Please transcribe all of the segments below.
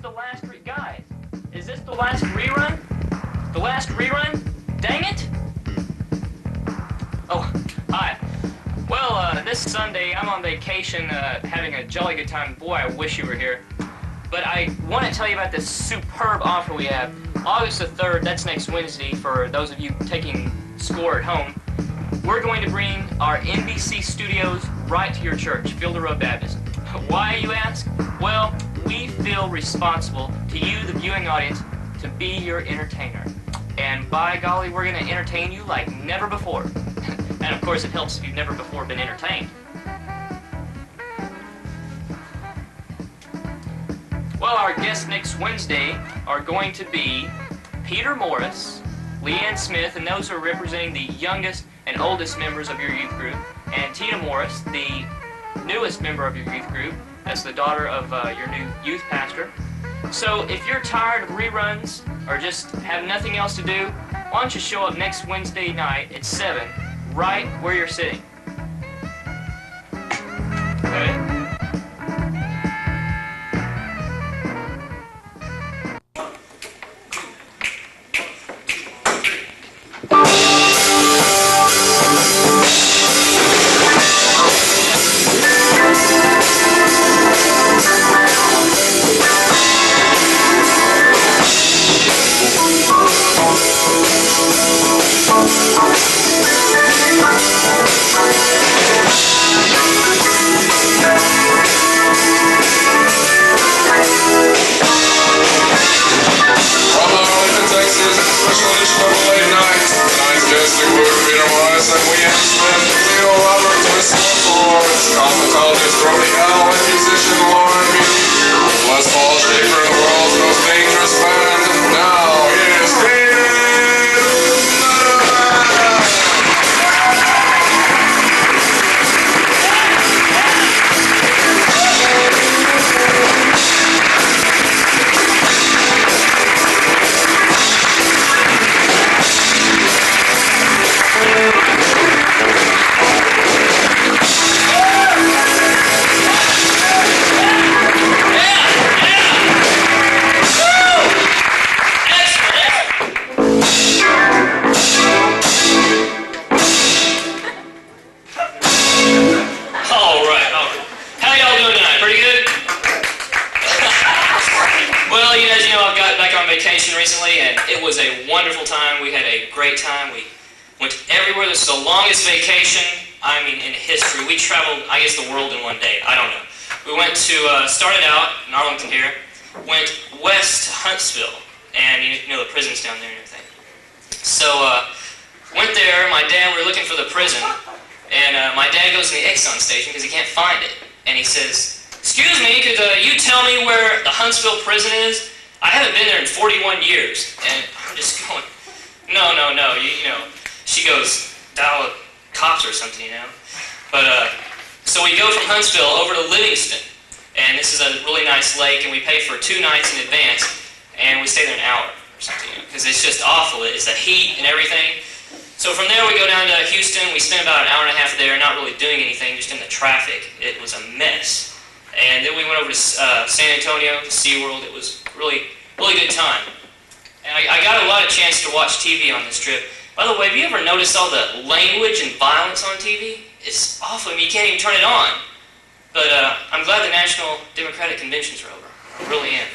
the last guys? Is this the last rerun? The last rerun? Dang it! Oh, hi. Well, this Sunday I'm on vacation, having a jolly good time. Boy, I wish you were here. But I want to tell you about this superb offer we have. August the 3rd, that's next Wednesday, for those of you taking score at home. We're going to bring our NBC studios right to your church, Fielder Road Baptist. Why, you ask? Well, we feel responsible to you, the viewing audience, to be your entertainer. And by golly, we're going to entertain you like never before. And of course, it helps if you've never before been entertained. Well, our guests next Wednesday are going to be Peter Morris, LeaAnne Smith, and those who are representing the youngest and oldest members of your youth group, and Tina Morris, the newest member of your youth group. That's the daughter of your new youth pastor. So if you're tired of reruns or just have nothing else to do, why don't you show up next Wednesday night at 7, right where you're sitting. Okay? Musician Loren Bieg, plus Paul Shaffer, the world's most dangerous band. Now here's David Letterman. Recently, and it was a wonderful time. We had a great time. We went everywhere. This is the longest vacation, I mean, in history. We traveled, I guess, the world in one day. I don't know. We went to, started out in Arlington here, went west to Huntsville, and you know the prison's down there and everything. So, went there. My dad, we were looking for the prison, and my dad goes to the Exxon station because he can't find it, and he says, "Excuse me, could you tell me where the Huntsville prison is? I haven't been there in 41 years, and I'm just going, no, you know." She goes, "Dial the cops or something, you know." But, so we go from Huntsville over to Livingston, and this is a really nice lake, and we pay for 2 nights in advance, and we stay there an hour or something, you know, because it's just awful. It's the heat and everything. So from there we go down to Houston. We spent about an hour and a half there, not really doing anything, just in the traffic. It was a mess. And then we went over to San Antonio, to SeaWorld. It was really good time. And I got a lot of chance to watch TV on this trip. By the way, have you ever noticed all the language and violence on TV? It's awful. I mean, you can't even turn it on. But I'm glad the National Democratic Conventions are over. I really am.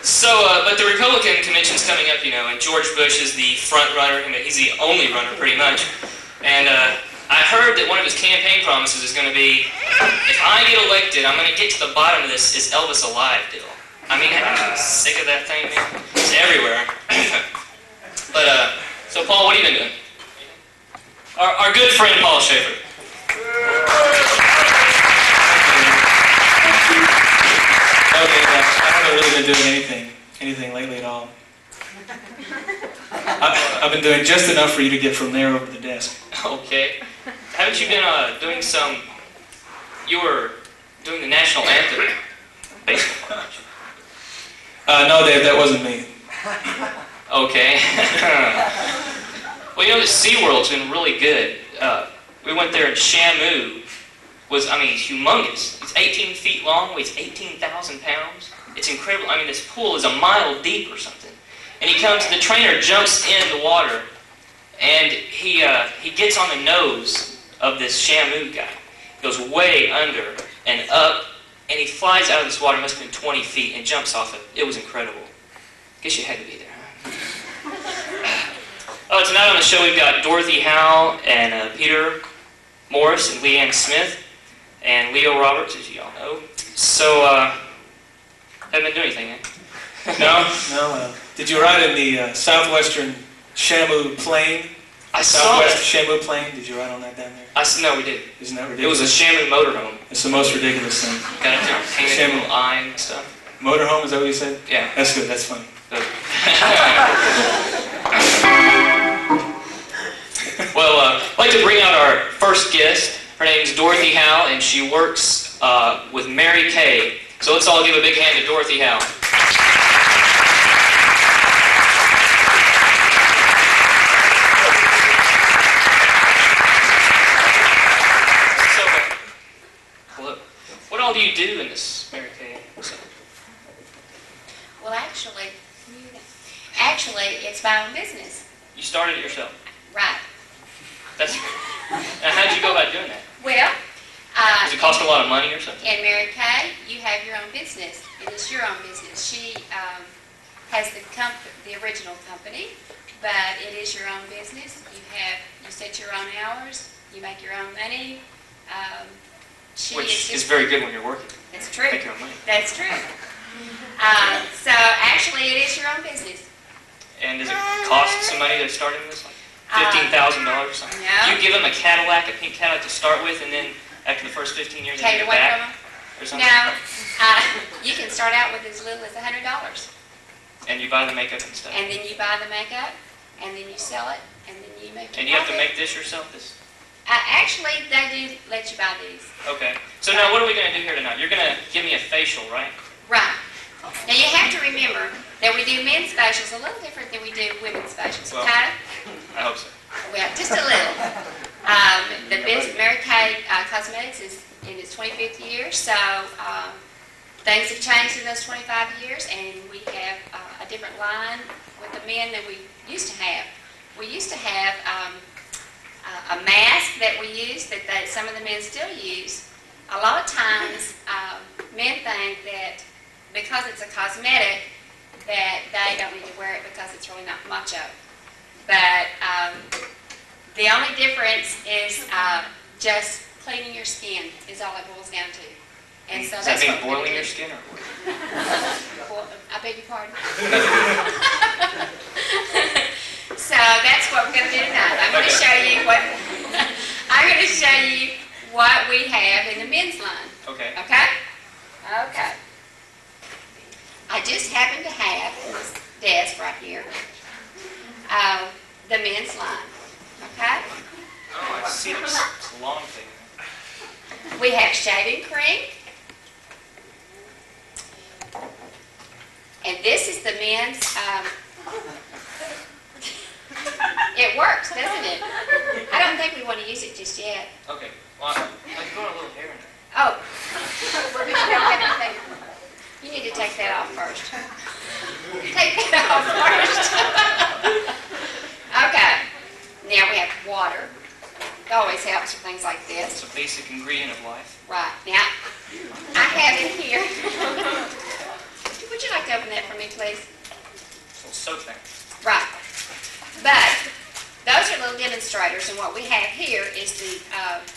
So, but the Republican convention's coming up, you know, and George Bush is the front runner. I mean, he's the only runner, pretty much. And I heard that one of his campaign promises is going to be, if I get elected, I'm going to get to the bottom of this "Is Elvis alive?" deal. I mean, I'm sick of that thing, man. It's everywhere. But, so Paul, what have you been doing? Our good friend Paul Shaffer. Okay, I haven't really been doing anything lately at all. I've been doing just enough for you to get from there over to the desk. Okay. Haven't you been doing some... You were doing the national anthem. Baseball. No, Dave, that wasn't me. Okay. Well, you know, the SeaWorld's been really good. We We went there, and Shamu was, I mean, humongous. It's 18 feet long, weighs 18,000 pounds. It's incredible. I mean, this pool is a mile deep or something. And he comes, the trainer jumps in the water, and he gets on the nose of this Shamu guy. He goes way under and up, and he flies out of this water, must have been 20 feet, and jumps off it. It was incredible. Guess you had to be there, huh? Oh, tonight on the show we've got Dorothy Howell and Peter Morris and LeaAnne Smith and Leo Roberts, as you all know. So, haven't been doing anything, eh? No. Did you ride in the southwestern Shamu Plain? I saw Southwest it. Shamu Plain? Did you ride on that down there? No, we did. Isn't that ridiculous? It was a Shamu motorhome. It's the most ridiculous thing. Got a painted Shamu. little eye and stuff. Motorhome, is that what you said? Yeah. That's good, that's funny. Well, I'd like to bring out our first guest. Her name is Dorothy Howell, and she works with Mary Kay. So let's all give a big hand to Dorothy Howell. So, what all do you do in this Mary Kay? Well, actually, it's my own business. You started it yourself. Right. That's. Now, how did you go about doing that? Well, Does it cost a lot of money or something? in Mary Kay, you have your own business. It is your own business. She has the original company, but it is your own business. You set your own hours. You make your own money. Which is very good when you're working. That's true. Make your own money. That's true. So actually, it is your own business. And does it cost some money to start in this? Like $15,000 or something? No. Do you give them a Cadillac, a pink Cadillac to start with, and then after the first 15 years, they Take give it it away back? from them? Or something? No. You can start out with as little as $100. And you buy the makeup and stuff? And then you buy the makeup, and then you sell it, and then you make your And you have to profit. make this yourself? This? Actually, they do let you buy these. Okay. So now what are we going to do here tonight? You're going to give me a facial, right? Right. Now you have to remember that we do men's facials a little different than we do women's facials. Well, Okay? I hope so. Well, just a little. The business, Mary Kay Cosmetics is in its 25th year, so things have changed in those 25 years, and we have a different line with the men than we used to have. We used to have a mask that we use that some of the men still use. A lot of times, men think that because it's a cosmetic, that they don't need to wear it because it's really not macho. But the only difference is just cleaning your skin is all it boils down to. And so Does that that's mean what we're boiling gonna your do. skin or what? I beg your pardon? So that's what we're going to do tonight. I'm going to show you what we have in the men's line. Okay. Okay? Okay. I just happen to have in this desk right here the men's line. Okay? Oh, I see. There's a long thing. We have shaving cream. And this is the men's, it works, doesn't it? I don't think we want to use it just yet. Okay. Well, I'm growing a little hair in there. Oh. We don't have anything. You need to take that off first. Take that off first. Okay. Now we have water. It always helps with things like this. It's a basic ingredient of life. Right. Now, I have in here. Would you like to open that for me, please? Little soap thing. Right. But those are little demonstrators, and what we have here is the,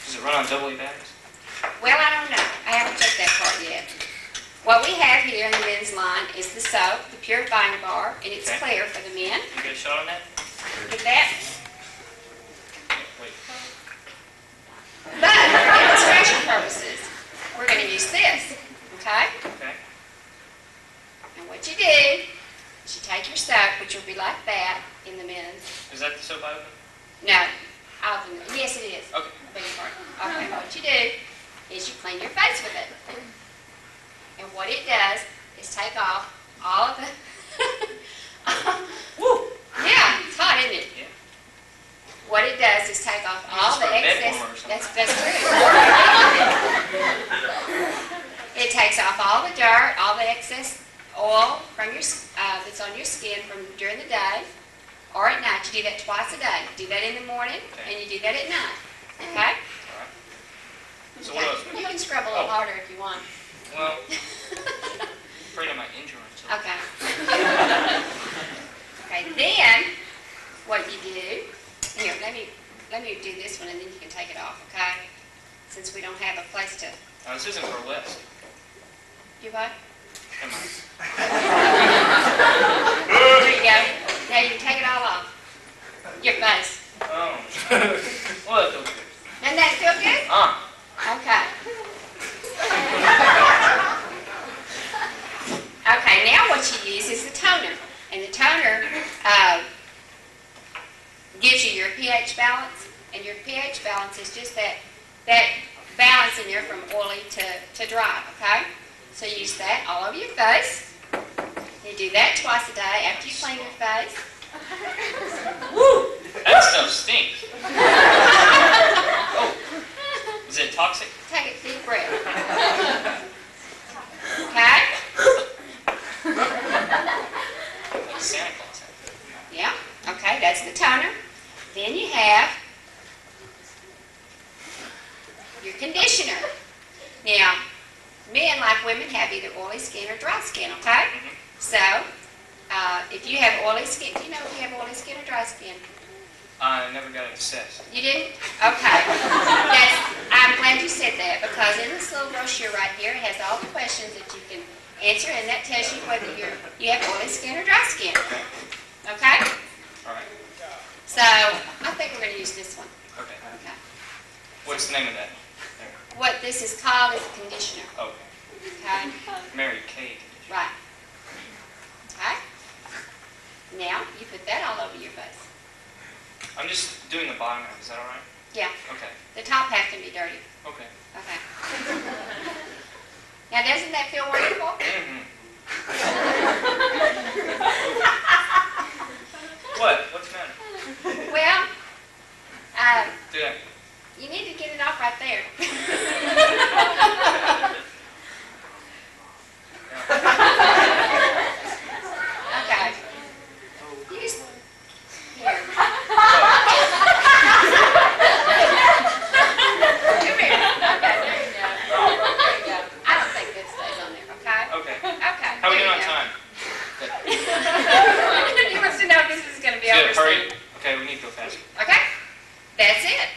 Does it run on AA batteries? well, I don't know. I haven't checked that part yet. What we have here in the men's line is the soap, the purifying bar, and it's Okay. clear for the men. You get a shot on that? Look at that. Wait. But for demonstration purposes, we're going to use this, okay? Okay. And what you do is you take your soap, which will be like that in the men's. Is that the soap I opened? No, I'll do it. Yes, it is. Okay. I beg your pardon. Okay, what you do is you clean your face with it. And what it does is take off all of the... Woo! Yeah, it's hot, isn't it? Yeah. What it does is take off all the for a bed excess. warmer or something. That's true. It takes off all the dirt, all the excess oil from your that's on your skin from during the day or at night. You do that twice a day. You do that in the morning and you do that at night. Okay? All right. So what else? You can scrub a little harder if you want. Well, afraid I might injure myself. Okay. Okay, then what you do, here, let me do this one and then you can take it off, okay? Since we don't have a place to. Now, this isn't burlesque. You what? Come on. There you go. Now you can take it all off. Your face. Oh. Well, that feels good. Doesn't that feel good? Okay. Okay, now what you use is the toner. And the toner gives you your pH balance. And your pH balance is just that balance in there from oily to dry, okay? So you use that all over your face. You do that twice a day after you clean your face. Woo! That stuff stinks. Oh. Is it toxic? Take a deep breath. Okay? Like Santa Claus. Yeah. Okay, that's the toner. Then you have your conditioner. Now, men, like women, have either oily skin or dry skin, okay? So, if you have oily skin, do you know if you have oily skin or dry skin? I never got obsessed. You didn't? Okay. I'm glad you said that because in this little brochure right here, it has all the questions that you can answer, and that tells you whether you have oily skin or dry skin. Okay? All right. So, I think we're going to use this one. Okay. Okay. What's the name of that? There. What this is called is conditioner. Okay. Okay? Mary Kay. Right. Okay? Now, you put that all over your face. I'm just doing the bottom half. Is that all right? Yeah. Okay. The top half can be dirty. Okay. Okay. Now, doesn't that feel wonderful? Mm-hmm. What? What's the matter? Well, Do that. you need to get it off right there. Okay. Use here. Come here. Okay, there you go. There you go. I don't think that stays on there, okay? Okay. Okay. How are we there doing on you go. time? He wants to know if this is going to be Good. over Hurry. soon. Okay, we need to go faster. Okay? That's it.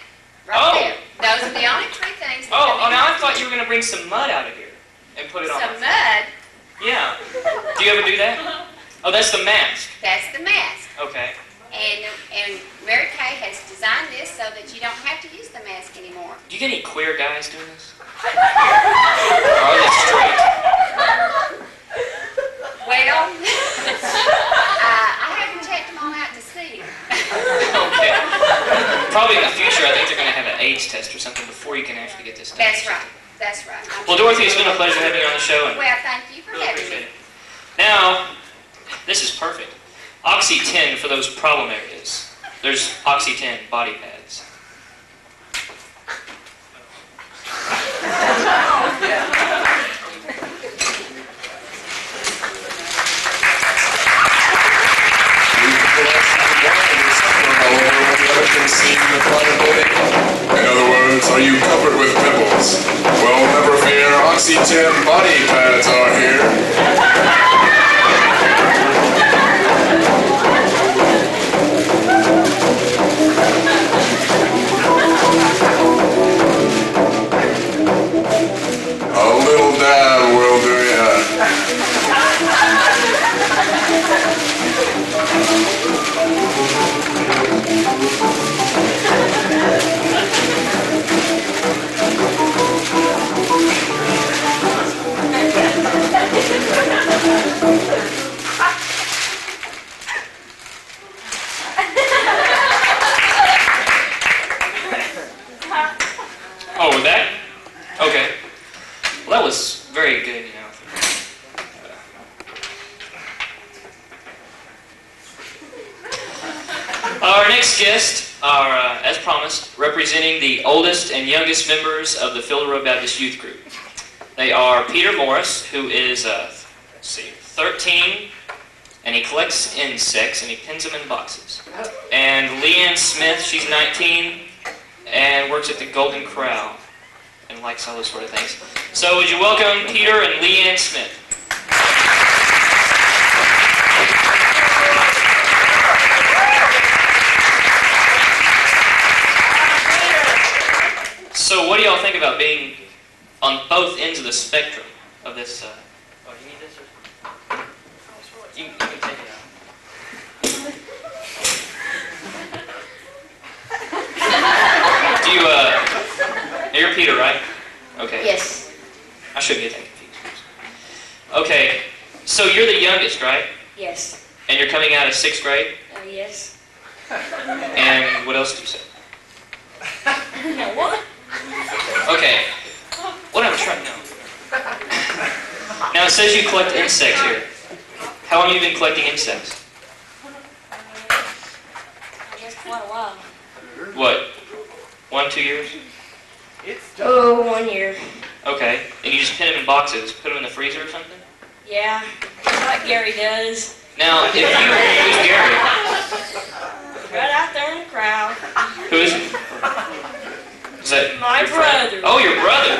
Right Oh. there. Those are the only three things. that Oh, come in. now I thought you were going to bring some mud out of here and put it on. Some mud. Yeah. Do you ever do that? Oh, that's the mask. That's the mask. Okay. And Mary Kay has designed this so that you don't have to use the mask anymore. Do you get any queer guys doing this? Or are they straight? Well, I haven't checked them all out to see. Okay. Probably in the future, I think they're going to have an AIDS test or something before you can actually get this done. That's right. That's right. Well, Dorothy, it's been a pleasure having you on the show. And Well, thank you for really having appreciate me. it. Now, this is perfect. Oxy 10 for those problem areas. There's Oxy 10 body pads. In other words, are you covered with pimples? Well, never fear, Oxy 10 body pads are here. A little dab will do ya. Oh, with that? Okay. Well, that was very good, you know. Our next guest, are, as promised, representing the oldest and youngest members of the Field Road Baptist Youth Group. They are Peter Morris, who is, 13, and he collects insects and he pins them in boxes. And LeaAnne Smith, she's 19, and works at the Golden Corral and likes all those sort of things. So would you welcome Peter and LeaAnne Smith? So what do y'all think about being on both ends of the spectrum of this? Oh, do you need this? Or? You can take it out. Do you, you're Peter, right? Okay. Yes. I shouldn't get that confused. Okay, so you're the youngest, right? Yes. And you're coming out of 6th grade? Yes. And what else did you say? No, what? Okay. What I'm trying to know. Now it says you collect insects here. How long have you been collecting insects? I guess quite a while. What? 1, 2 years? Oh, 1 year. Okay. And you just pin them in boxes, put them in the freezer or something? Yeah, like Gary does. Now, if you... Who's Gary? Right out there in the crowd. Who is he? Is that My your friend? brother. Oh, your brother.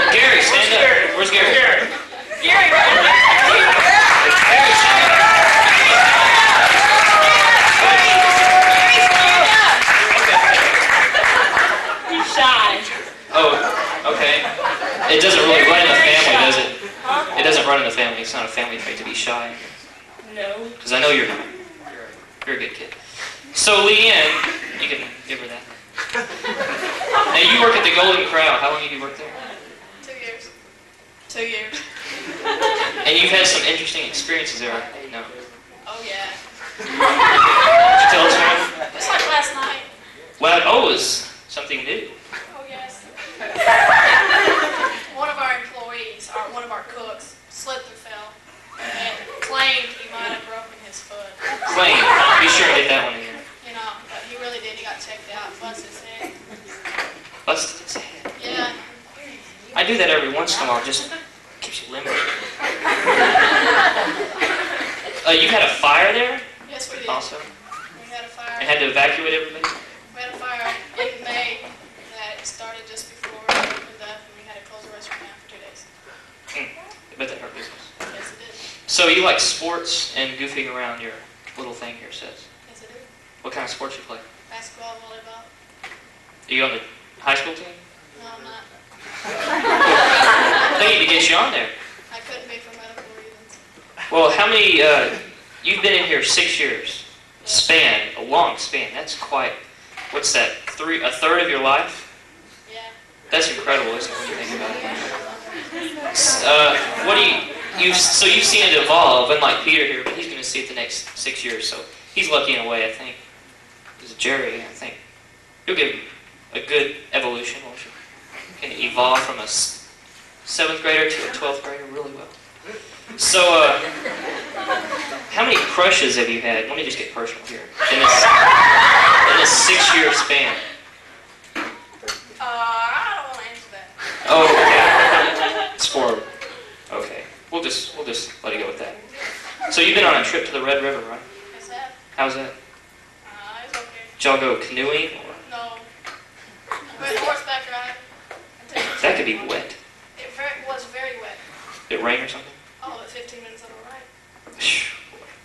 Gary, stand up. Where's Gary? Gary, right there. Gary, stand up. He's shy. Oh, okay. It doesn't really run in the family, does it? Huh? It doesn't run in the family. It's not a family trait to be shy. No. Because I know you're not. You're a good kid. So, LeaAnne, you can give her that. Now, you work at the Golden Corral. How long have you worked there? 2 years. 2 years. And you've had some interesting experiences there, right? No. Oh, yeah. Could you tell us one? Just like last night. Well, oh, it was something new. Oh, yes. One of our employees, or one of our cooks, slipped and fell and claimed he might have broken his foot. Claim. Be sure to get that one in there. You know, but he really did. He got checked out, busted his head. Busted his head. Yeah. I do that every once in a while. Just keeps you limber. You had a fire there? Yes, we did. Also? We had a fire. And had to evacuate everybody? We had a fire in May that started just before we opened up, and we had to close the restaurant down for 2 days. I bet that hurt business. Yes, it did. So you like sports and goofing around, your little thing here says. Yes, it did. What kind of sports you play? Basketball, volleyball. Are you on the high school team? No, I'm not. They need to get you on there. I couldn't be for medical reasons. Well, how many, you've been in here 6 years. Span, a long span. That's quite, what's that, a third of your life? Yeah. That's incredible, isn't it, when you think about it? What do so you've seen it evolve, unlike Peter here, but he's going to see it the next 6 years, so he's lucky in a way, I think. This is Jerry, I think. You'll get a good evolution, won't you? Can evolve from a 7th grader to a 12th grader really well. So, how many crushes have you had? Let me just get personal here. In this 6-year span. I don't want to answer that. Oh, okay. It's for. Okay. We'll just let it go with that. So you've been on a trip to the Red River, right? Yes, that. How's that? It's okay. Did y'all go canoeing? Or? No. We went horseback riding. That could be wet. It was very wet. Did it rain or something? Oh, at 15 minutes of a ride.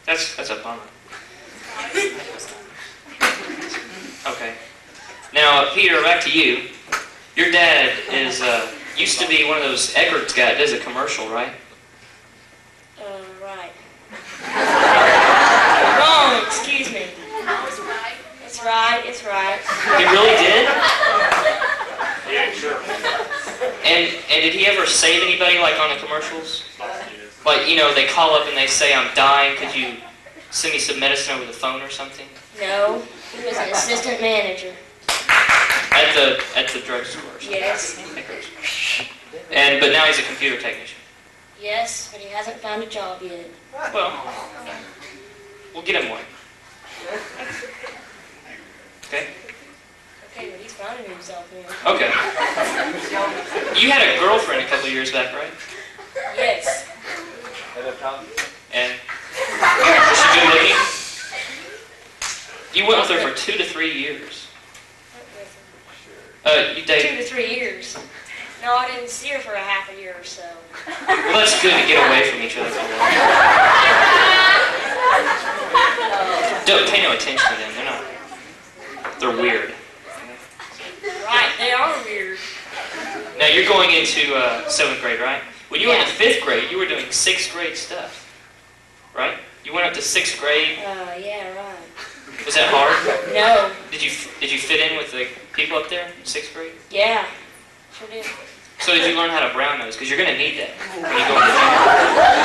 That's a bummer. It was fun. Okay. Now, Peter, back to you. Your dad is used to be one of those Eckerd's guys. Does a commercial, right? Right. Wrong, excuse me. No, it's right. It's right, it's right. He really did? Yeah, sure. And did he ever save anybody, like on the commercials? Like, you know, they call up and they say, I'm dying, could you send me some medicine over the phone or something? No, he was an assistant manager. At the drugstore or something? Yes. But now he's a computer technician. Yes, but he hasn't found a job yet. Well, we'll get him one. Okay? finding himself in. Okay. You had a girlfriend a couple of years back, right? Yes. And was she good looking? You went with her for 2 to 3 years. You 2 dated. to 3 years. No, I didn't see her for a half a year or so. Well, that's good to get away from each other for a while. Don't pay no attention to them. They're weird. Right, they are weird. Now you're going into 7th grade, right? When you were in Yeah. the 5th grade, you were doing 6th grade stuff, right? You went up to 6th grade. Yeah, right. Was that hard? No. Did you fit in with the people up there in 6th grade? Yeah, sure did. So did you learn how to brown nose? Because you're going to need that when you go into junior.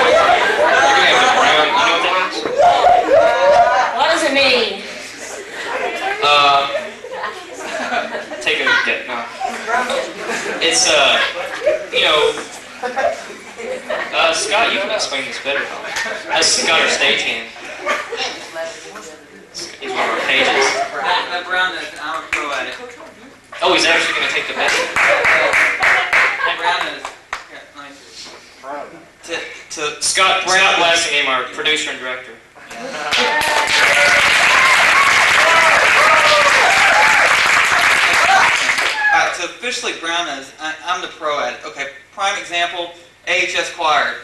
You're going to have to brown. You know what that means? What does it mean? Take a get. No. It's Scott, you can explain this better. That's Scott, our stagehand. He's one of our pages. That brown nose, I'm a pro at it. Oh, he's actually going to take the bet. Brown nose. Yeah, nice. Scott Blasingame, our producer and director. To officially brown nose, I'm the pro at it. Okay, prime example, AHS choir.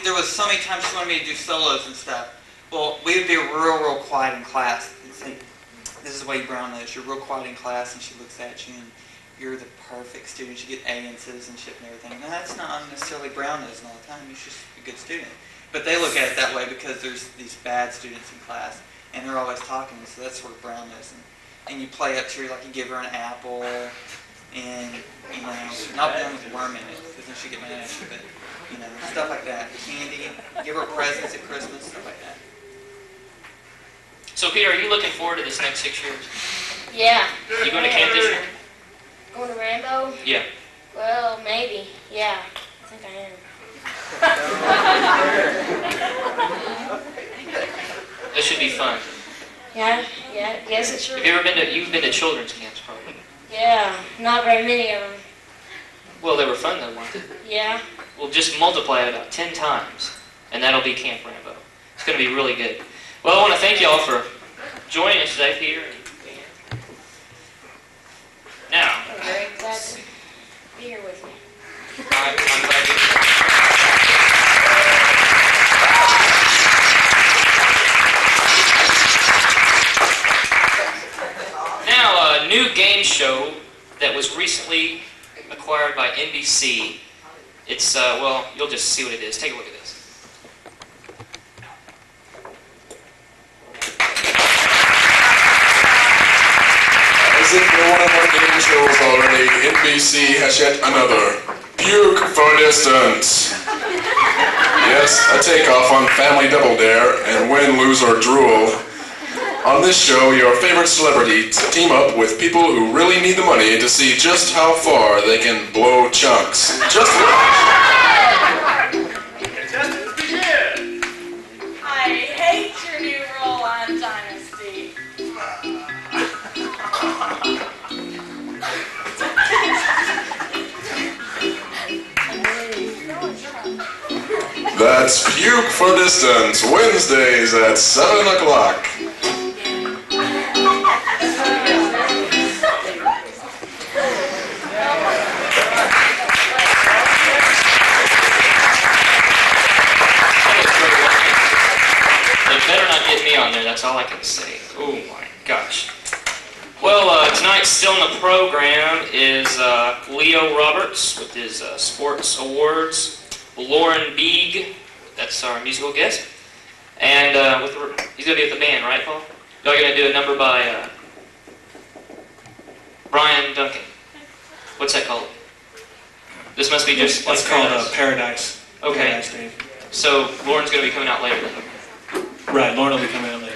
There was so many times she wanted me to do solos and stuff. Well, we would be real quiet in class. And say, this is the way you brown nose. You're real quiet in class, and she looks at you, and you're the perfect student. You get A and citizenship and everything. Now, that's not necessarily brown nosing all the time. You're just a good student. But they look at it that way because there's these bad students in class, and they're always talking, so that's sort of brown nosing. And you play up to her, like you give her an apple, and, not one with a worm in it, because then she'll get mad at you, but, stuff like that. Candy, give her presents at Christmas, stuff like that. So, Peter, are you looking forward to this next 6 years? Yeah. You going to camp this year? Going to Rambo? Yeah. Well, maybe. Yeah, I think I am. That should be fun. Yeah, yes it sure Have you ever you've been to children's camps, probably? Yeah, not very many of them. Well, they were fun, though, weren't they? Yeah. We'll just multiply it about 10 times, and that'll be Camp Rambo. It's going to be really good. Well, I want to thank you all for joining us today, Peter. Now, I'm very glad to be here with you. I'm glad you... Now, a new game show that was recently acquired by NBC. It's, you'll just see what it is. Take a look at this. As if you're one of our game shows already, NBC has yet another. Puke for distance. Yes, a takeoff on Family Double Dare and Win, Lose, or Drool. On this show, your favorite celebrities team up with people who really need the money to see just how far they can blow chunks. Just watch. I hate your new role on Dynasty. That's Puke for Distance, Wednesdays at 7 o'clock. On there, that's all I can say. Oh my gosh. Well, tonight still in the program is Leo Roberts with his sports awards, Loren Bieg, that's our musical guest, and he's going to be with the band, right, Paul? Y'all going to do a number by Brian Duncan. What's that called? This must be just like It's called Paradise. Okay. Paradise, Dave. So Lauren's going to be coming out later then. Right, Lauren will be coming out later.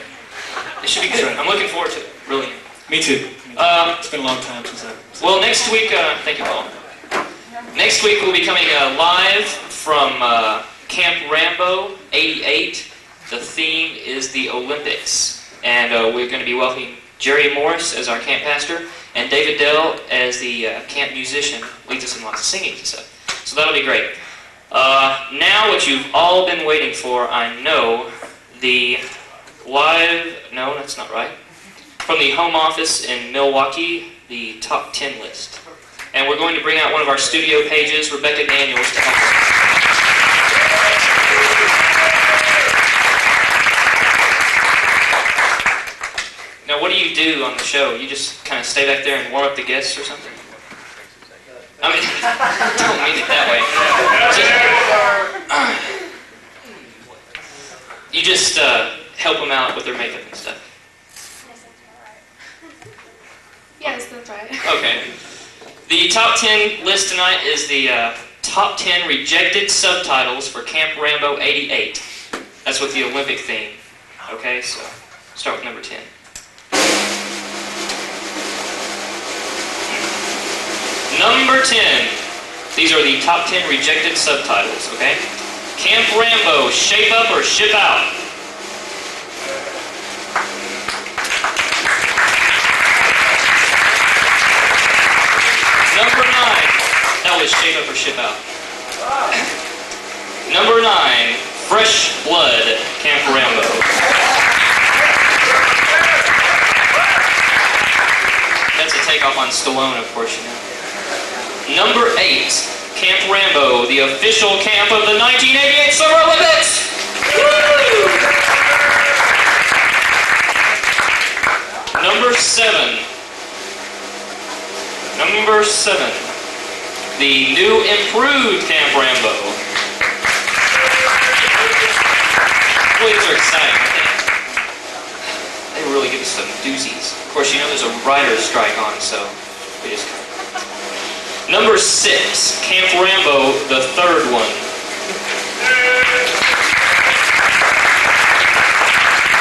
It should be good. I'm looking forward to it, really. Me too. It's been a long time since I... Well, next week, thank you, Paul. Next week we'll be coming live from Camp Rambo 88. The theme is the Olympics. And we're going to be welcoming Jerry Morris as our camp pastor, and David Dell as the camp musician, leads us in lots of singing and stuff. So that'll be great. Now what you've all been waiting for, I know, the live, no, that's not right, from the home office in Milwaukee, the top 10 list. And we're going to bring out one of our studio pages, Rebecca Daniels, to help us. Now, what do you do on the show? You just kind of stay back there and warm up the guests or something? I mean, I don't mean it that way. You just help them out with their makeup and stuff. Yes, that's right. Okay. The top 10 list tonight is the top 10 rejected subtitles for Camp Rambo 88. That's with the Olympic theme. Okay, so start with number 10. Number 10. These are the top 10 rejected subtitles, okay? Camp Rambo, Shape Up or Ship Out. Number 9. That was Shape Up or Ship Out. Number 9. Fresh Blood, Camp Rambo. That's a takeoff on Stallone, of course, you know. Number 8, Camp Rambo, the official camp of the 1988 Summer Olympics! Woo! Number 7, the new improved Camp Rambo. Boy, these are exciting, I think. They really give us some doozies. Of course, you know there's a writer's strike on, so we just kind of... Number 6, Camp Rambo, the third one.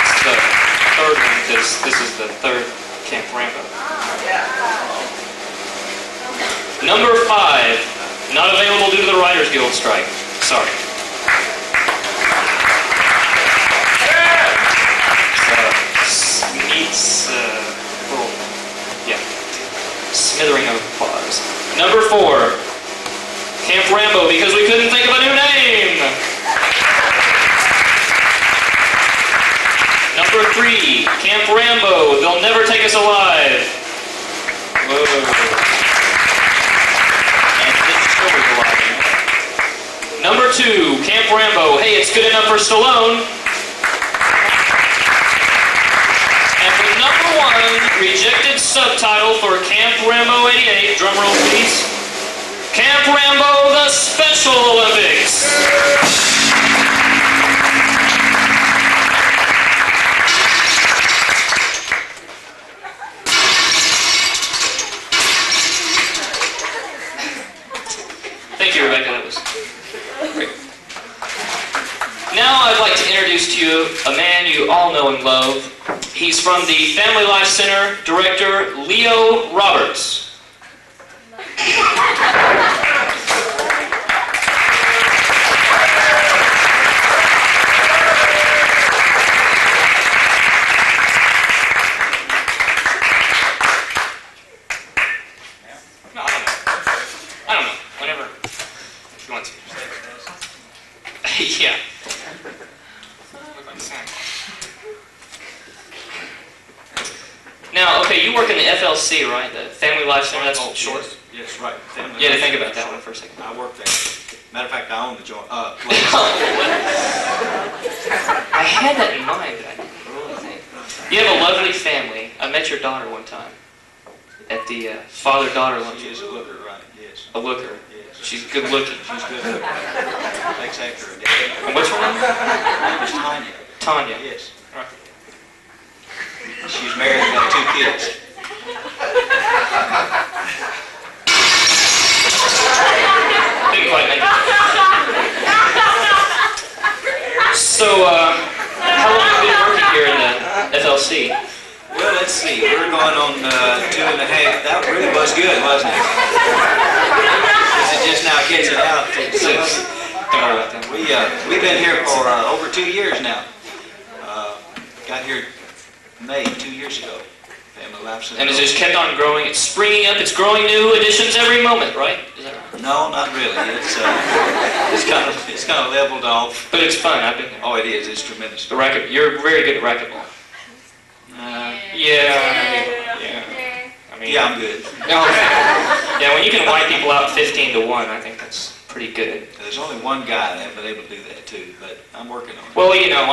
It's the third one because this is the third Camp Rambo. Number 5, not available due to the Writers Guild strike. Sorry. Smithering of applause. Number 4, Camp Rambo, because we couldn't think of a new name. Number 3, Camp Rambo, they'll never take us alive. Whoa. And this children's alive. Number 2, Camp Rambo, hey, it's good enough for Stallone. And the number 1 rejected subtitle for Camp Rambo 88, drumroll please, Camp Rambo, the Special Olympics. Thank you, Rebecca, that was great. Now I'd like to introduce to you a man you all know and love. He's from the Family Life Center, director Leo Roberts. No, I don't know. Whenever you want to. Yeah. Look like Sam. Now, okay, you work in the FLC, right? The Family Life Center, that's short? Yes, right. Family You had to Life think about Center. that one for a second. I work there. Matter of fact, I own the joint. I had that in mind, but I didn't really think. You have a lovely family. I met your daughter one time at the father-daughter lunch. She is a looker, right? Yes. A looker. Yes. She's good looking. She's good looking. Takes after her dad. And what's her name? Her name is Tanya. Tanya. Yes. Right. She's married and got 2 kids. Didn't quite make it. So, how long have you been working here in the FLC? Well, let's see. We're going on 2.5. That really was good, wasn't it? This is just now catching out. Don't worry about that. We've been here for over 2 years now. Got here May 2 years ago. Family Life Center. And it's just kept on growing. It's springing up. It's growing new additions every moment, right? Is that right? No, not really. It's kind of leveled off. But it's fun. I've been there. Oh, it is. It's tremendous. The racquet. You're very good at racquetball. Yeah. I mean, Yeah, I'm good. No. Yeah, when you can wipe people out 15-1, I think that's pretty good. There's only one guy that has been able to do that too, but I'm working on it. Well, you know,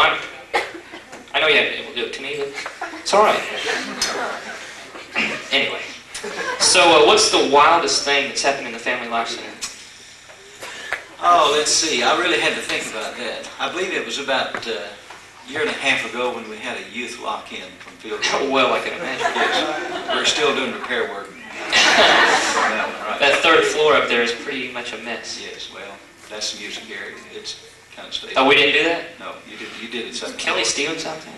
I know you haven't been able to do it to me, but it's all right. Anyway, so what's the wildest thing that's happened in the Family Life Center? Oh, let's see. I really had to think about that. I believe it was about a year and a half ago when we had a youth lock-in from Field. Well, I can imagine. Yes, we're still doing repair work. That third floor up there is pretty much a mess. Yes, well, that's the music area. It's kind of stable. Oh, we didn't do that? No, you did it something. Kelly Stevens out there?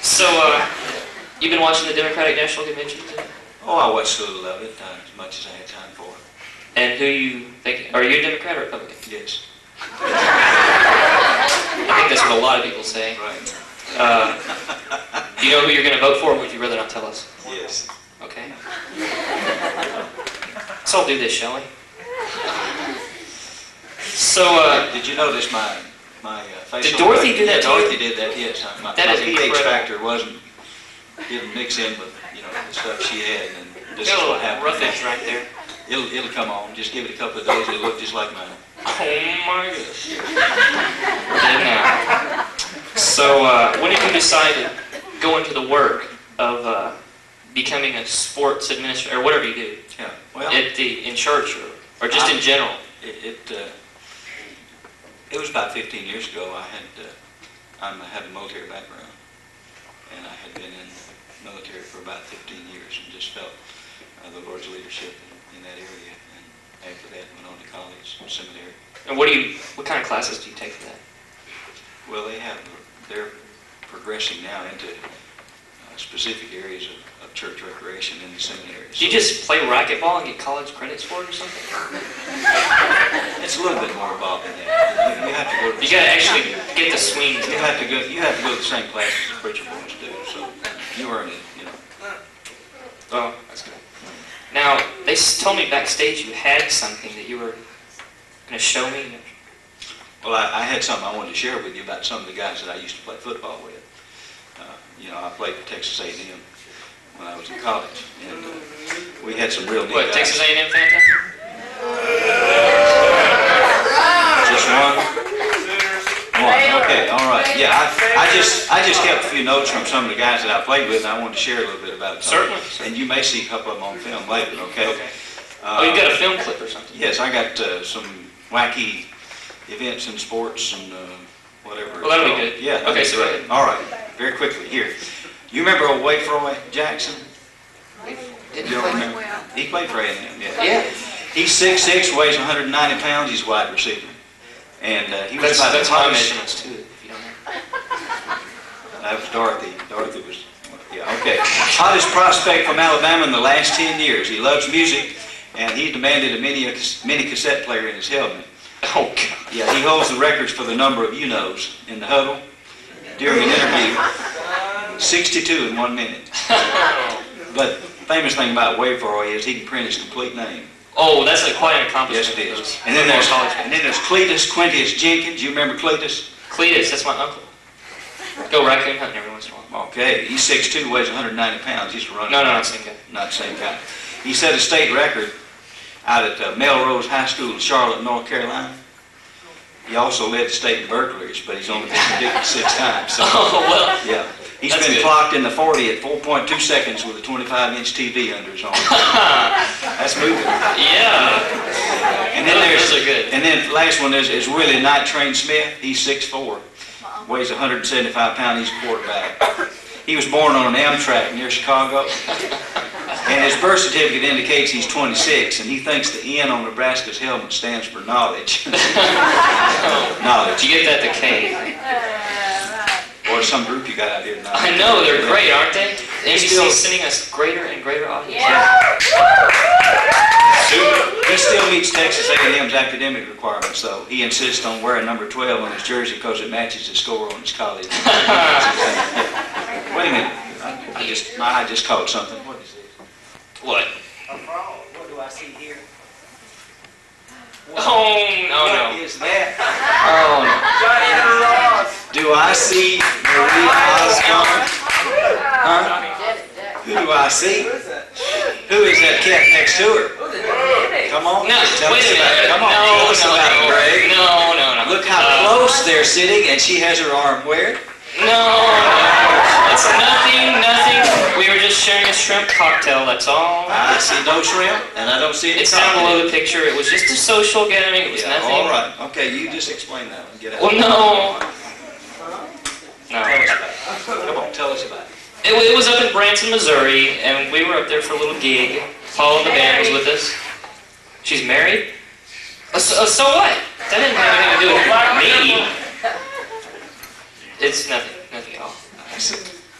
So, you've been watching the Democratic National Convention today? Oh, I watched a little of it, as much as I had time for. And who you think, are you a Democrat or Republican? Yes. I think that's what a lot of people say. Right. Do you know who you're going to vote for, or would you rather not tell us? Yes. Okay. Let's all do this, shall we? So, Did you notice my facial... Did Dorothy do that Yeah, too? Dorothy did that, yes. My That is pH incredible. factor didn't mix in with, the stuff she had, and this is got a what little happened. roughage right there. It'll come on. Just give it a couple of days, it'll look just like mine. Oh my goodness. Now, so, when did you decide to go into the work of becoming a sports administrator, or whatever you do, Yeah, well... in church, or just in general? It was about 15 years ago. I had a military background, and I had been in the military for about 15 years, and just felt the Lord's leadership in that area. And after that, went on to college, seminary. And what kind of classes do you take for that? Well, they're progressing now into specific areas of church recreation in the seminary. Do you just play racquetball and get college credits for it or something? It's a little bit more involved than that. You have to go to You gotta actually get the swings. You have to go to the same classes as preacher boys do, so you earn it, Oh, that's good. Now, they told me backstage you had something that you were going to show me. Well, I had something I wanted to share with you about some of the guys that I used to play football with. I played for Texas A&M when I was in college, and we had some real neat What, guys. Texas A&M fantastic? Just one? One, okay, all right. Yeah, I just kept a few notes from some of the guys that I played with, and I wanted to share a little bit about it. Certainly. And you may see a couple of them on film later, okay? Okay. Oh, you got a film clip or something? Yes, I got some wacky events in sports and whatever. Well, that'll be good. Yeah. Okay, so go ahead. All right, very quickly, here. You remember old Faithworks Jackson? Didn't You play don't remember? well. He played for A&M, yeah. Yeah. He's 6'6", weighs 190 pounds, he's a wide receiver. And he was about That's the my hottest. measurements too, if you don't know. That was Dorothy. Dorothy was, yeah, okay. Hottest prospect from Alabama in the last 10 years. He loves music, and he demanded a mini cassette player in his helmet. Oh, God. Yeah, he holds the records for the number of you-knows in the huddle during an interview. 62 in 1 minute. But famous thing about Wayfarer is he can print his complete name. Oh, that's quite an accomplishment. Yes, it is. Those And then there's college Cletus Quintus Jenkins. You remember Cletus? Cletus, that's my uncle. Go raccoon hunting every once in a while. Okay, he's 6'2", weighs 190 pounds. He's a runner. No, not the same guy. Not the same guy. He set a state record out at Melrose High School in Charlotte, North Carolina. He also led the state in burglaries, but he's only been convicted 6 times. So, Oh, well. yeah. He's That's been good. clocked in the 40 at 4.2 seconds with a 25-inch TV under his arm. That's moving. Yeah. And then there's, Those are good. and then the last one is Willie Night Train Smith. He's 6'4", weighs 175 pounds. He's a quarterback. He was born on an Amtrak near Chicago. And his birth certificate indicates he's 26, and he thinks the N on Nebraska's helmet stands for knowledge. Did Knowledge. you get that to K? Or some group you got out here tonight. I know, they're great, aren't they? He's NBC still- is sending us greater and greater audience. He still meets Texas A&M's academic requirements, though. He insists on wearing number 12 on his jersey because it matches his score on his college. My eye just caught something. What is this? What? A frog. What do I see here? Oh, no, What no. is that? Oh, no. Do I see Marie Osborne? Huh? Who do I see? Who is that cat next to her? Come on, No, tell wait us a about it. minute. Come on, tell us about it, Greg. No, no, no. Look how close they're sitting, and she has her arm where? No, it's nothing. We were just sharing a shrimp cocktail, that's all. I see no shrimp, and I don't see any It's down cocktail. below the picture. It was just a social gathering. It was Yeah, nothing. all right. Okay, you just explain that one. Get out. Well, no. No. Tell us about it. Come on, tell us about it. It was up in Branson, Missouri, and we were up there for a little gig. Paul and the band was with us. She's married? So what? That didn't have anything to do with me. It's nothing at all.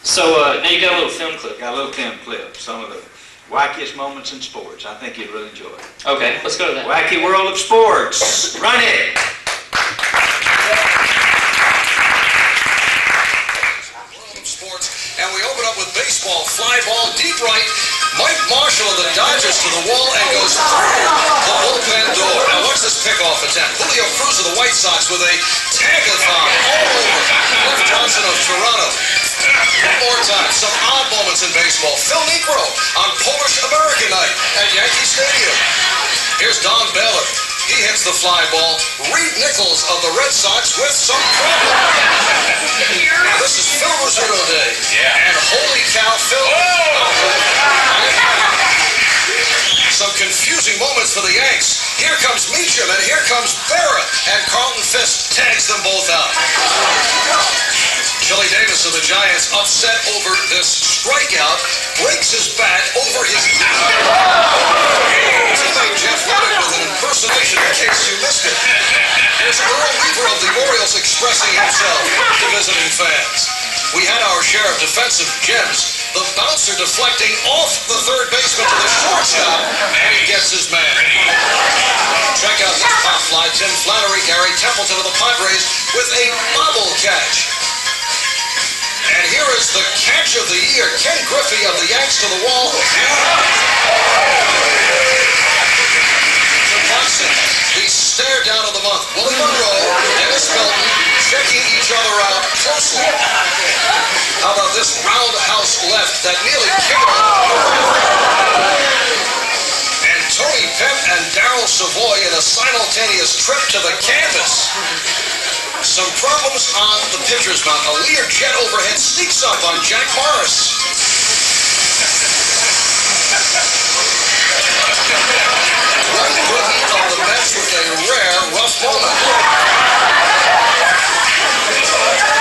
So, now you got a little film clip. Got a little film clip, some of the wackiest moments in sports. I think you'd really enjoy it. Okay, let's go to that. Wacky World of Sports. Run it! Sports, and we open up with baseball, fly ball, deep right. Mike Marshall of the Dodgers to the wall and goes through the bullpen door. Now watch this pickoff attempt. Julio Cruz of the White Sox with a tag-a-thon all over Cliff Johnson of Toronto. One more time, some odd moments in baseball. Phil Niekro on Polish American night at Yankee Stadium. Here's Don Baylor. He hits the fly ball. Reed Nichols of the Red Sox with some problem. Now this is Phil Rizzuto Day. Yeah. And holy cow, Phil. Some confusing moments for the Yanks. Here comes Meacham and here comes Berra. And Carlton Fisk tags them both out. Chili Davis of the Giants upset over this strikeout, breaks his bat over his teammate Jeff Ludwig with an impersonation in case you missed it. Here's Earl Weaver of the Orioles expressing himself to visiting fans. We had our share of defensive gems. The bouncer deflecting off the third baseman to the shortstop, and he gets his man. Check out this pop fly. Tim Flannery, Gary Templeton of the Padres with a bobble catch. And here is the catch of the year. Ken Griffey of the Yanks to the wall. To Buxton. We stare down of the month. Willie Monroe, Dennis Milton, checking each other out closely. How about this roundhouse left that nearly killed and Tony Pep and Darryl Savoy in a simultaneous trip to the canvas. Some problems on the pitcher's mound. A Lear jet overhead sneaks up on Jack Morris. Ron Britton of the Mets with a rare rough moment.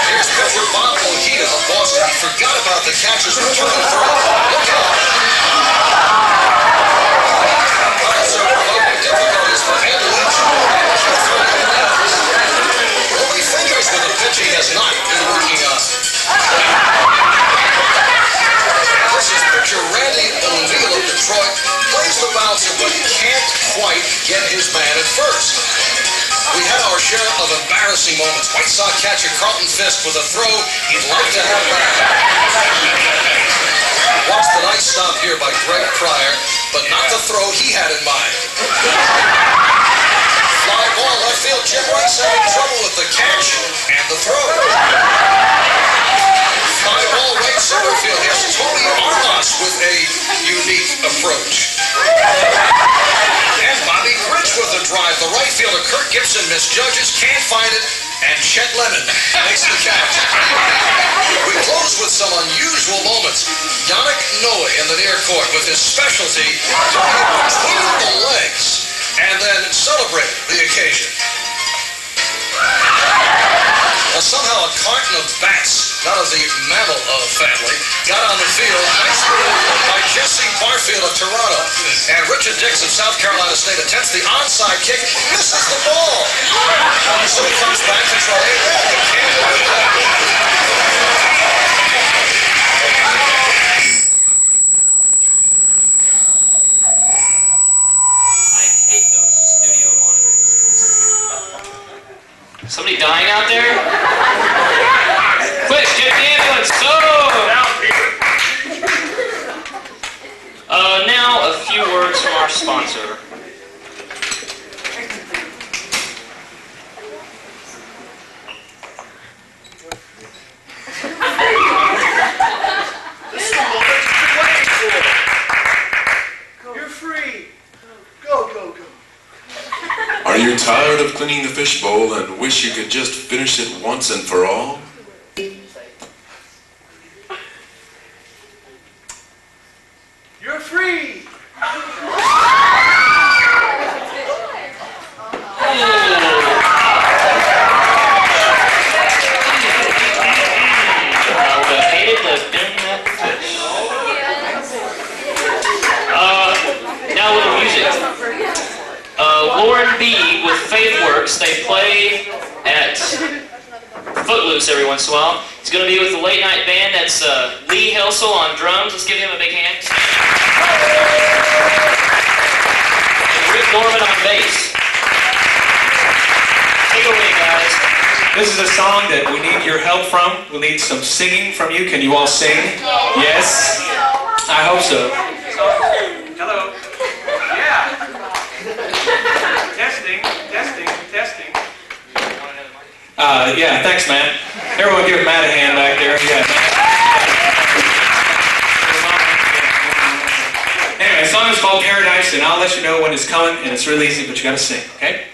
Here's pitcher Bob Ojeda of Boston. He forgot about the catcher's return throw. Look out. Also providing difficulties for Ed Lynch. Fingers with the pitching has not been working on. This is pitcher Randy O'Neill of Detroit. Plays the bouncer, but can't quite get his man at first. We had our share of embarrassing moments. White Sox catcher Carlton Fisk with a throw he'd like to have back. Watch the nice stop here by Greg Pryor, but not the throw he had in mind. Fly ball, left field. Jim Rice having trouble with the catch and the throw. Fly ball, right center field. Here's Tony Armas with a unique approach. And Bobby Grich with a drive. The right fielder, Kurt Gibson, misjudges, can't find it, and Chet Lemon makes the catch. We close with some unusual moments. Yannick Noe in the near court with his specialty doing it between the legs. And then celebrate the occasion. Well, somehow a carton of bats, not of the mammal family, got on the field. Nice move by Jesse Barfield of Toronto. And Richard Dix of South Carolina State attempts the onside kick, misses the ball. So he comes back to try again. Somebody dying out there? Quick, get the ambulance! Go! tired of cleaning the fishbowl and wish you could just finish it once and for all? You're free! Now a little music. Loren Bieg with Faithworks. They play at Footloose every once in a while. He's going to be with the late night band. That's Helsel on drums. Let's give him a big hand. And Norman on bass. Take it away, guys. This is a song that we need your help from. We need some singing from you. Can you all sing? Yes? I hope so. Hello. Yeah. Testing, testing, testing. Yeah, thanks, Matt. Everyone give Matt a hand back there. Yeah. Anyway, the song is called Paradise, and I'll let you know when it's coming, and it's really easy, but you gotta sing, okay?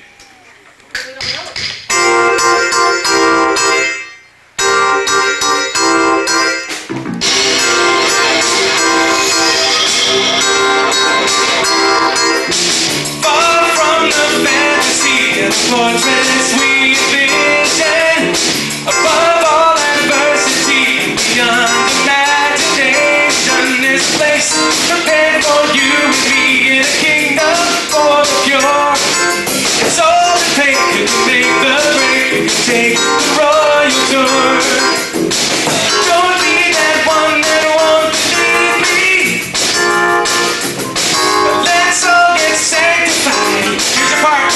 Portraits we envision, above all adversity, beyond imagination. This place prepared for you and me in a kingdom for the pure. It's all the pain to make the break, take the royal tour. Don't be that one that won't believe me, but let's all get sanctified. Here's your part.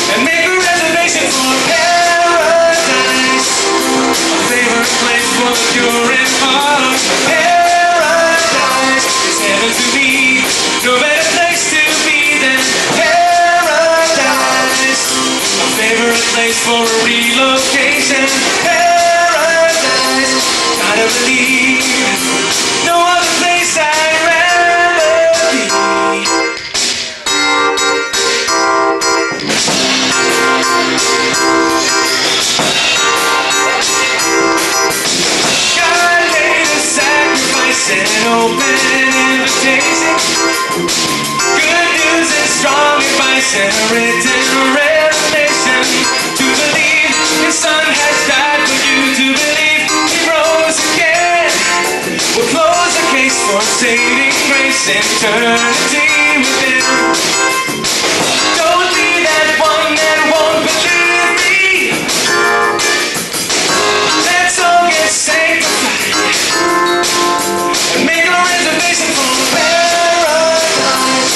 And make a reservation for paradise, a favorite place for the pure in heart. Paradise is heaven to me, no better place to be than paradise. A favorite place for a relocation. Paradise, gotta believe, no other place I'd rather be. God made a sacrifice and an open invitation. Good news and strong advice and a written revelation. To believe His Son has died for you, to believe He rose again will close the case for saving grace and eternity with Him. Don't be that one that won't believe me. Let's all get sanctified and make a reservation for paradise,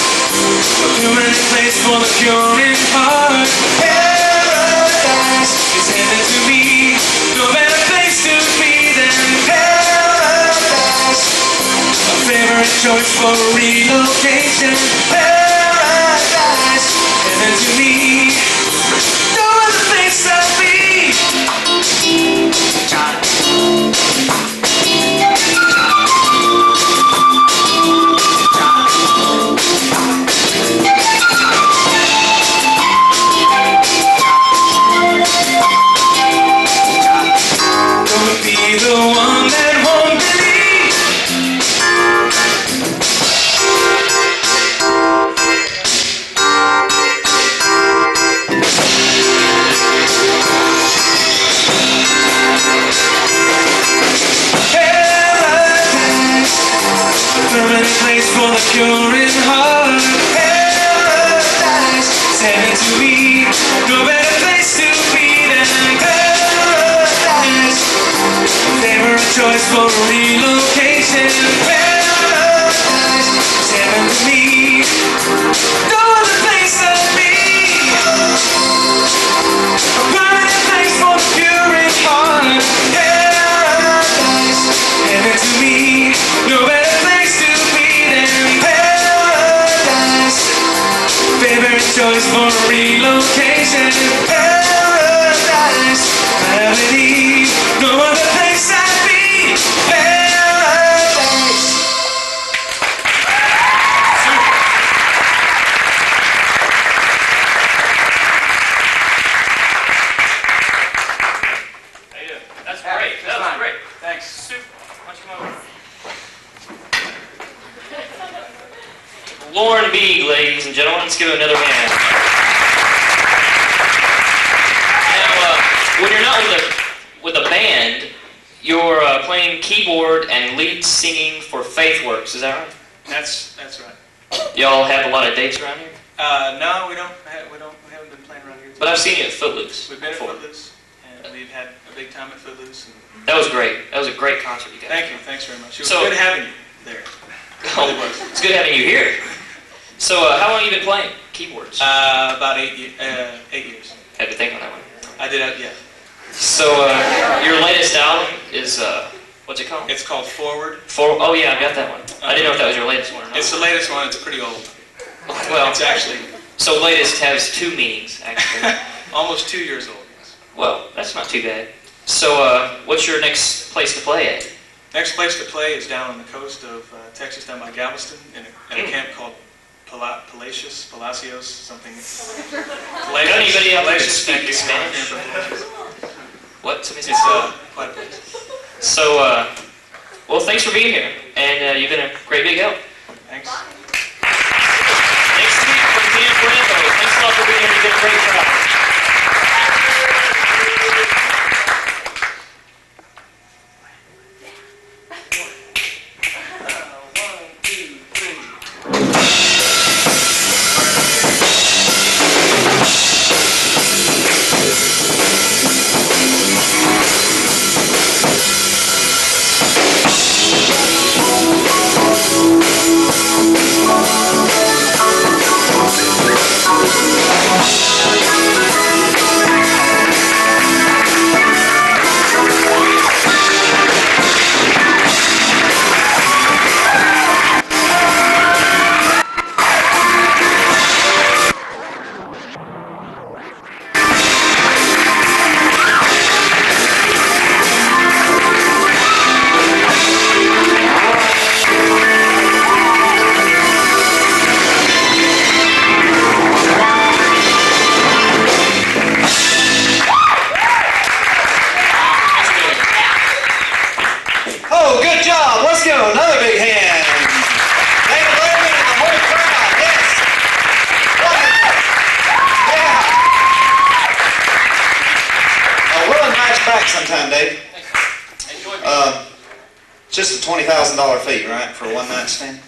a permanent place for the pure in heart. Paradise is heaven to me, no better place to be than paradise. A favorite choice for relocation. Paradise, heaven to me, no other place I'd be. Don't be the one that won't believe. Paradise, a permanent place for the pure in heart. Paradise, it's heaven to me, no better place to be than paradise. Favorite choice for relocation. Paradise, it's heaven to me, no other place I'd be. A permanent place for the pure in heart. Paradise, heaven to me, no better place to be than paradise. Favorite choice for relocation. Paradise, I believe, no other place I'd be. Paradise. Why don't you come over? Loren Bieg, ladies and gentlemen. Let's give it another hand. Now, when you're not with a band, you're playing keyboard and lead singing for Faithworks. Is that right? That's right. Y'all have a lot of dates around here? No, we haven't been playing around here. But I've seen you at Footloose. We've been at before. Footloose, and we've had a big time at Footloose. And That was great. That was a great concert you guys. thank you. Thanks very much. It was So- good having you there. Oh, it's good having you here. So, how long have you been playing keyboards? About 8 years. Had to think on that one. I did, yeah. So, your latest album is, what's it called? It's called Forward. Oh yeah, I got that one. I didn't know if that was your latest one or not. It's the latest one. It's pretty old. Well, It's actually so latest has two meanings, actually. almost 2 years old. Yes. Well, that's not too bad. So, what's your next place to play at? Next place to play is down on the coast of Texas, down by Galveston, in a camp called Palacios, something. Got anybody out there to speak Spanish? What? Somebody said Quite a place. So, well, thanks for being here, and you've been a great big help. Thanks. Next week from Camp Rambo. Thanks a lot for being here. You've been a great crowd. Let's give him another big hand. David Letterman and the whole crowd. Yes. Yeah. We'll invite you back sometime, Dave. Just a $20,000 fee, right, for a one-night stand?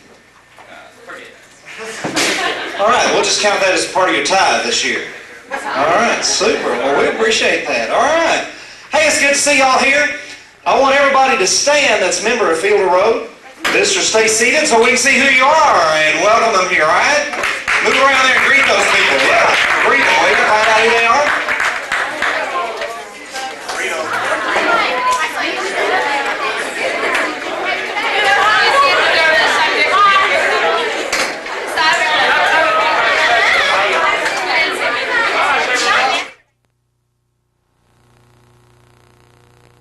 All right, we'll just count that as part of your tithe this year. All right, super. Well, we appreciate that. All right. Hey, it's good to see y'all here. I want everybody to stand that's a member of Fielder Road. Visitors, stay seated so we can see who you are and welcome them here, all right? Move around there and greet those people. Yeah, greet them. We can find out who they are.